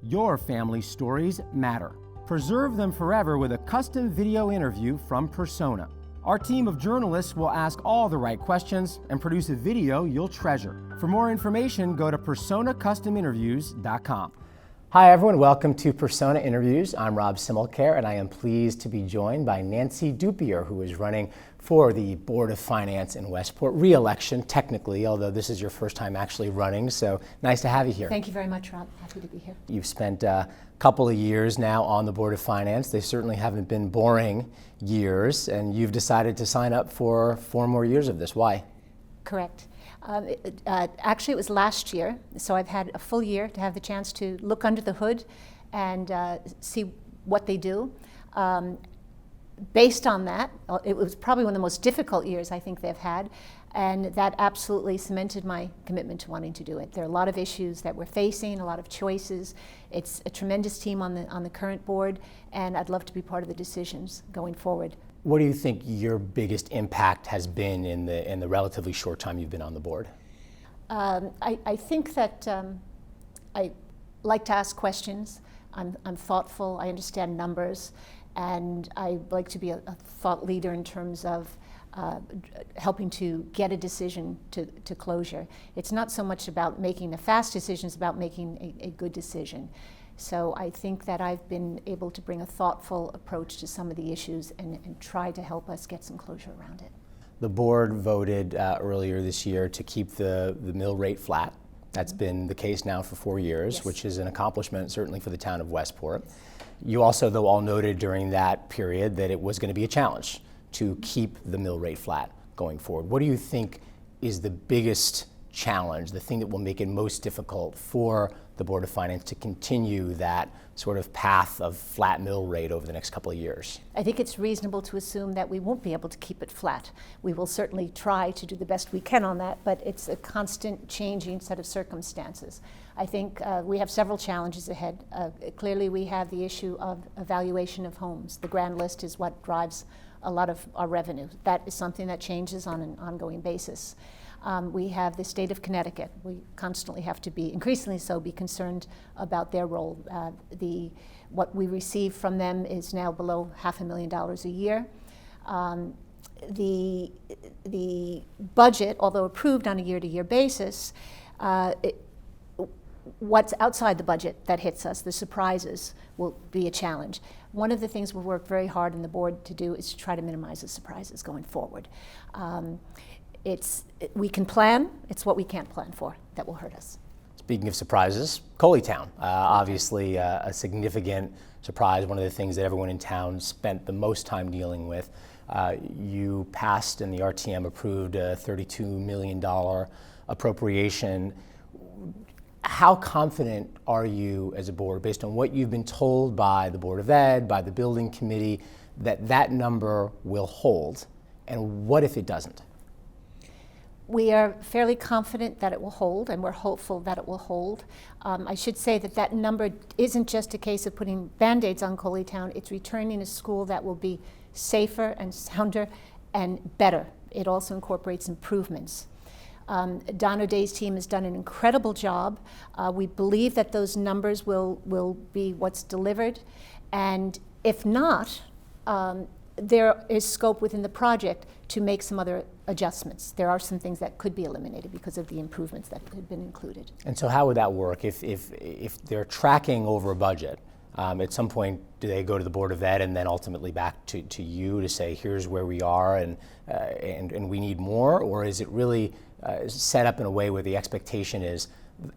Your family stories matter. Preserve them forever with a custom video interview from Persona. Our team of journalists will ask all the right questions and produce a video you'll treasure. For more information, go to personacustominterviews.com. Hi everyone, welcome to Persona Interviews. I'm Rob Simmelkjaer and I am pleased to be joined by Nancie Dupier, who is running for the Board of Finance in Westport, re-election technically, although this is your first time actually running, so nice to have you here. Thank you very much, Rob. Happy to be here. You've spent a couple of years now on the Board of Finance. They certainly haven't been boring years, and you've decided to sign up for 4 more years of this. Why? Correct. Actually, it was last year, so I've had a full year to have the chance to look under the hood and see what they do. Based on that, it was probably one of the most difficult years I think they've had, and that absolutely cemented my commitment to wanting to do it. There are a lot of issues that we're facing, a lot of choices. It's a tremendous team on the current board, and I'd love to be part of the decisions going forward. What do you think your biggest impact has been in the relatively short time you've been on the board? I think that I like to ask questions. I'm thoughtful. I understand numbers, and I like to be a thought leader in terms of helping to get a decision to closure. It's not so much about making a fast decision; it's about making a good decision. So I think that I've been able to bring a thoughtful approach to some of the issues and try to help us get some closure around it. The board voted earlier this year to keep the mill rate flat. That's been the case now for 4 years, Yes. which is an accomplishment certainly for the town of Westport. You also, though, all noted during that period that it was going to be a challenge to keep the mill rate flat going forward. What do you think is the biggest challenge, the thing that will make it most difficult for the Board of Finance to continue that sort of path of flat mill rate over the next couple of years? I think it's reasonable to assume that we won't be able to keep it flat. We will certainly try to do the best we can on that, but it's a constant changing set of circumstances. I think we have several challenges ahead. Clearly we have the issue of evaluation of homes. The grand list is what drives a lot of our revenue. That is something that changes on an ongoing basis. We have the state of Connecticut. We constantly have to be, increasingly so, be concerned about their role. What we receive from them is now below $500,000 a year. The budget, although approved on a year-to-year basis, what's outside the budget that hits us, the surprises, will be a challenge. One of the things we've worked very hard in the board to do is to try to minimize the surprises going forward. We can plan, it's what we can't plan for that will hurt us. Speaking of surprises, Coleytown, obviously a significant surprise, one of the things that everyone in town spent the most time dealing with. You passed and the RTM approved a $32 million appropriation. How confident are you as a board, based on what you've been told by the Board of Ed, by the building committee, that that number will hold? And what if it doesn't? We are fairly confident that it will hold, and we're hopeful that it will hold. I should say that that number isn't just a case of putting Band-Aids on Coleytown. It's returning a school that will be safer and sounder and better. It also incorporates improvements. Don O'Day's team has done an incredible job. We believe that those numbers will be what's delivered, and if not, there is scope within the project to make some other adjustments. There are some things that could be eliminated because of the improvements that have been included. And so how would that work? If they're tracking over a budget, at some point do they go to the Board of Ed and then ultimately back to you to say, here's where we are and we need more? Or is it really set up in a way where the expectation is,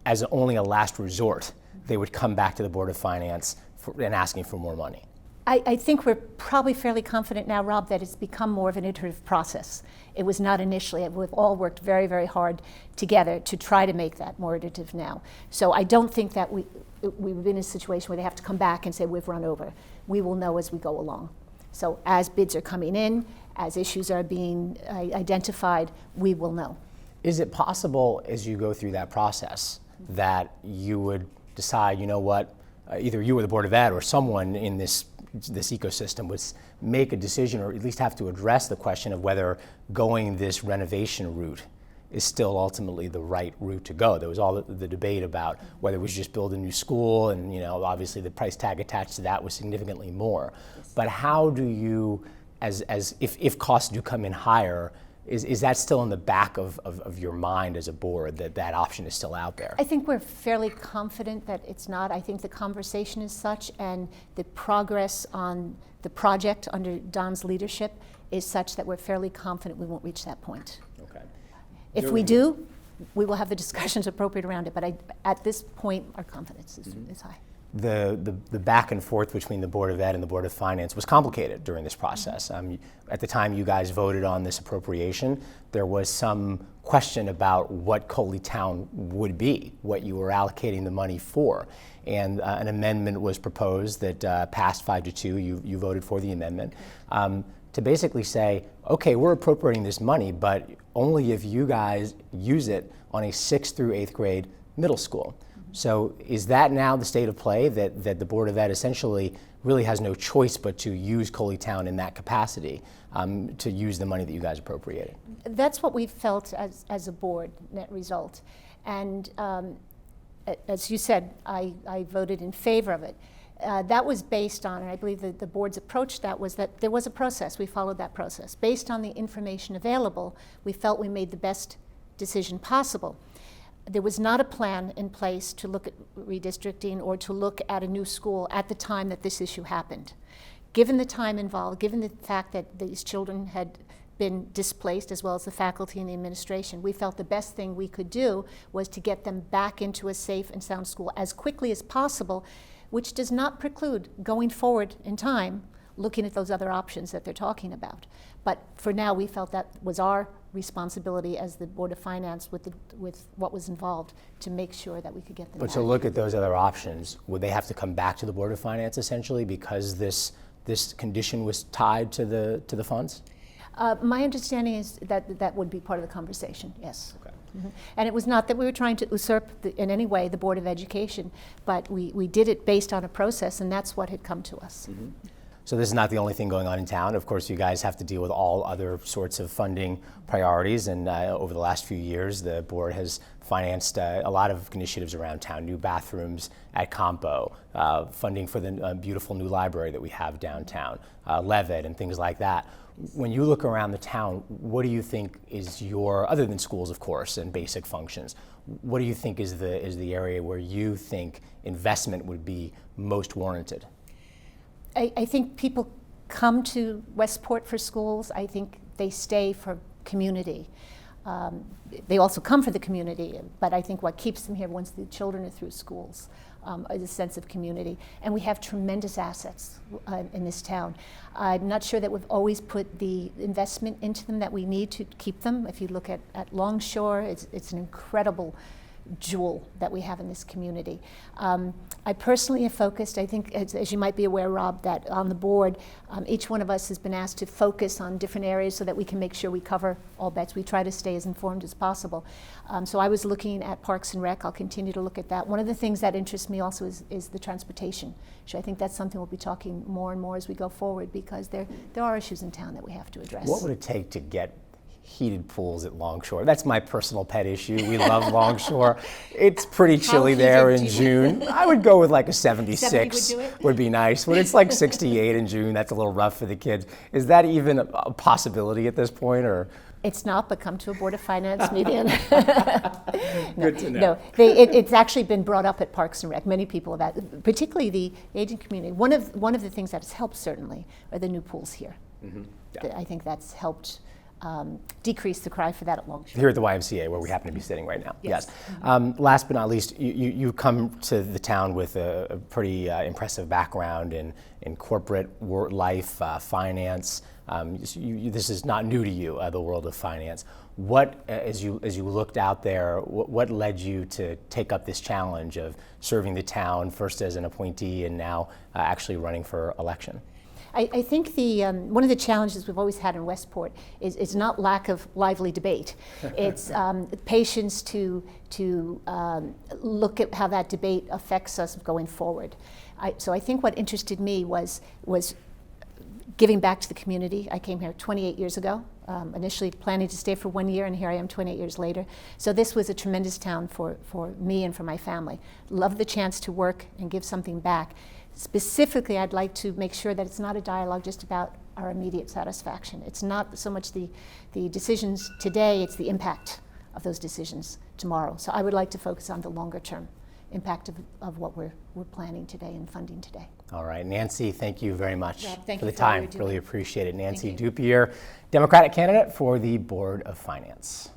as only a last resort, they would come back to the Board of Finance and asking for more money? I think we're probably fairly confident now, Rob, that it's become more of an iterative process. It was not initially. We've all worked very, very hard together to try to make that more iterative now. So I don't think that we've been in a situation where they have to come back and say, we've run over. We will know as we go along. So as bids are coming in, as issues are being identified, we will know. Is it possible, as you go through that process, that you would decide, you know what, either you or the Board of Ed or someone in this ecosystem would make a decision, or at least have to address the question of whether going this renovation route is still ultimately the right route to go. There was all the debate about whether we should just build a new school, and obviously the price tag attached to that was significantly more. But how do you, if costs do come in higher, is that still in the back of your mind as a board, that option is still out there? I think we're fairly confident that it's not. I think the conversation is such, and the progress on the project under Don's leadership is such that we're fairly confident we won't reach that point. Okay. If we do, we will have the discussions appropriate around it, but at this point, our confidence is high. The back and forth between the Board of Ed and the Board of Finance was complicated during this process. At the time you guys voted on this appropriation, there was some question about what Coleytown would be, what you were allocating the money for. And an amendment was proposed that passed 5-2. You voted for the amendment to basically say, okay, we're appropriating this money, but only if you guys use it on a 6th through 8th grade middle school. So is that now the state of play, that the Board of Ed essentially really has no choice but to use Coleytown in that capacity, to use the money that you guys appropriated? That's what we felt as a board, net result. And as you said, I voted in favor of it. That was based on, and I believe that the board's approach that was that there was a process. We followed that process. Based on the information available, we felt we made the best decision possible. There was not a plan in place to look at redistricting or to look at a new school at the time that this issue happened. Given the time involved, given the fact that these children had been displaced, as well as the faculty and the administration, we felt the best thing we could do was to get them back into a safe and sound school as quickly as possible, which does not preclude going forward in time looking at those other options that they're talking about. But for now, we felt that was our responsibility as the Board of Finance with what was involved to make sure that we could get them But back. to look at those other options, would they have to come back to the Board of Finance essentially because this condition was tied to the funds? My understanding is that would be part of the conversation, yes. Okay. Mm-hmm. And it was not that we were trying to usurp in any way the Board of Education, but we did it based on a process, and that's what had come to us. Mm-hmm. So this is not the only thing going on in town. Of course, you guys have to deal with all other sorts of funding priorities, and over the last few years, the board has financed a lot of initiatives around town, new bathrooms at Compo, funding for the beautiful new library that we have downtown, Levitt, and things like that. When you look around the town, what do you think is other than schools, of course, and basic functions, what do you think is the area where you think investment would be most warranted? I think people come to Westport for schools. I think they stay for community. They also come for the community, but I think what keeps them here once the children are through schools is a sense of community. And we have tremendous assets in this town. I'm not sure that we've always put the investment into them that we need to keep them. If you look at Longshore, it's an incredible jewel that we have in this community. I personally have focused, I think, as you might be aware, Rob, that on the board, each one of us has been asked to focus on different areas so that we can make sure we cover all bets. We try to stay as informed as possible. So I was looking at Parks and Rec. I'll continue to look at that. One of the things that interests me also is the transportation. So I think that's something we'll be talking more and more as we go forward, because there are issues in town that we have to address. What would it take to get heated pools at Longshore? That's my personal pet issue. We love Longshore. It's pretty chilly there in June. I would go with like a 76 70 would be nice. When it's like 68 in June, that's a little rough for the kids. Is that even a possibility at this point, or? It's not, but come to a Board of Finance meeting. Good to know. No, it's actually been brought up at Parks and Rec. Many people have that, particularly the aging community. One of the things that has helped certainly are the new pools here. Mm-hmm. Yeah. I think that's helped decrease the cry for that at Longshore. Here at the YMCA, where we happen to be sitting right now. Yes. Last but not least, you come to the town with a pretty impressive background in corporate life, finance. This is not new to you, the world of finance. What, as you looked out there, what led you to take up this challenge of serving the town first as an appointee and now actually running for election? I think one of the challenges we've always had in Westport is not lack of lively debate. It's patience to look at how that debate affects us going forward. So I think what interested me was giving back to the community. I came here 28 years ago, initially planning to stay for 1 year, and here I am 28 years later. So this was a tremendous town for me and for my family. Love the chance to work and give something back. Specifically, I'd like to make sure that it's not a dialogue just about our immediate satisfaction. It's not so much the decisions today, it's the impact of those decisions tomorrow. So I would like to focus on the longer term impact of what we're planning today and funding today. All right, Nancie, thank you very much Rob, thank for you the for all time. you're doing. Really appreciate it. Nancie Thank you. Dupier, Democratic candidate for the Board of Finance.